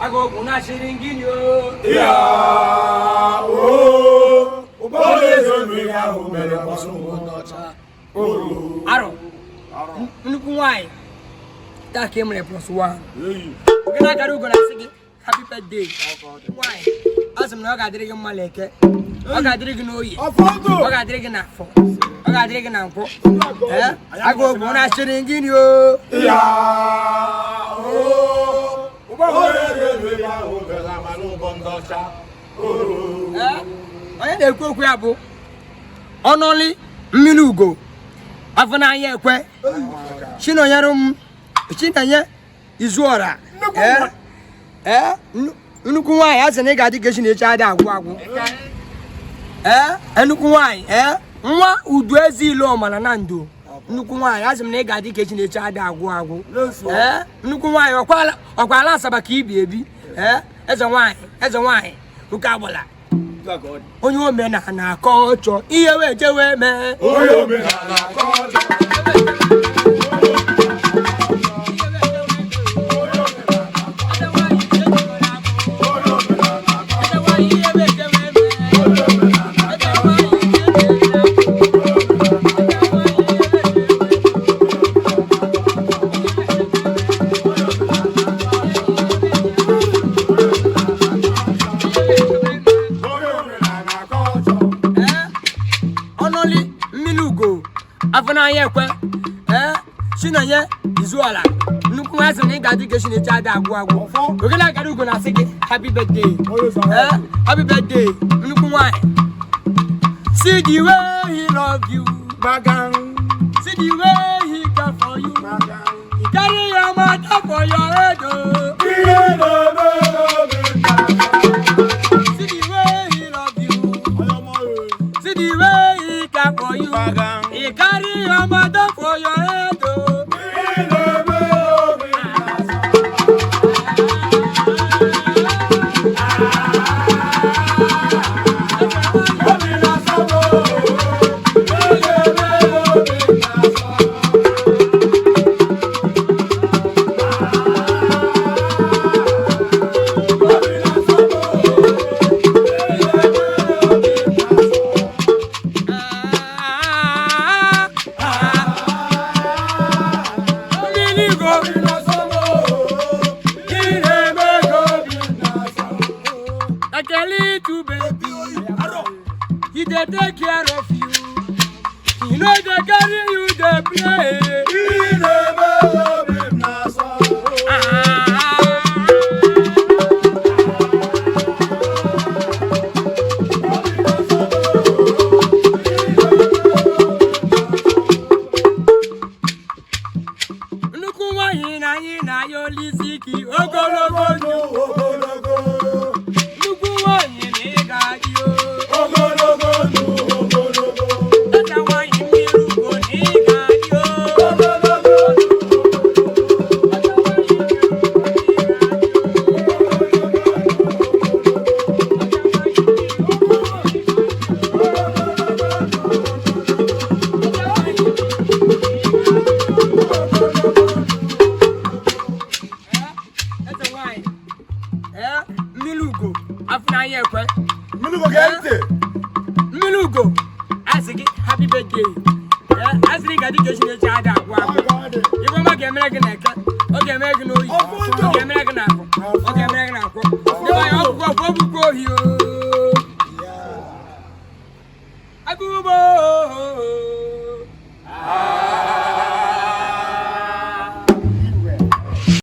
Ago kuna shiringini yo. Yeah, oh, ubole me ya o mere pasungo nocha. Oh, Aro. Nukuwai. Ta kemre plus 1. Gina garu gona sigi. Happy birthday. Why? Asem na ga dirige maleke. O ga dirige no yi. O ga dirige na fo. O ga dirige na nko. Ago bona shiringini yo. yeah, oh, ubole me ya o mere pasungo nocha. Oh, onye na-ekwu okwu ya bụ ONOLI MMILIUGO afuna anya ekwe chinonyerum chinanye izuorah nnukwu nwanyị asị na ị ga-adị ka Chineke ada agwụ agwụ nnukwu nwanyị nwa udu ezi ile ọmala na ndo nnukwu nwanyị asị na ị ga-adị ka Chineke ada agwụ agwụ nnukwu nwanyị ọkwala asaba ka ibi ebi eze nwanyị uka agbala onye omenala na-akọ ọchọ ihe wee jewe mee onye omenala na-akọ ọchọ ONOLI MMILIUGO afuna anya ekwe chinonye izuorah nnukwu nwa asị na ị ga-adị ka Chineke ada agwụ agwụ oge na-agara ugo na-asị gị happy birthday happy birthday nnukwu nwanyị see the way he love you see the way he care for you he carry your matter for your head see the way he love you see the way he care for you he carry your matter for your head Like a little baby, he dey take care of you. You know they carry you, they play. He never be na so. Nukuwa hina yo liziki ogologo ogologo. MMILIUGO afuna anya ekwe MMILIUGO gente MMILIUGO asigi happy birthday asigi ga di ke Chineke ada agwa ibo ma ga emere gị na eke o ga emere gị na oyi o ga emere gị na afọ o ga emere gị na akwọ ndị ba ya ọgwụgwọ ohi o agubo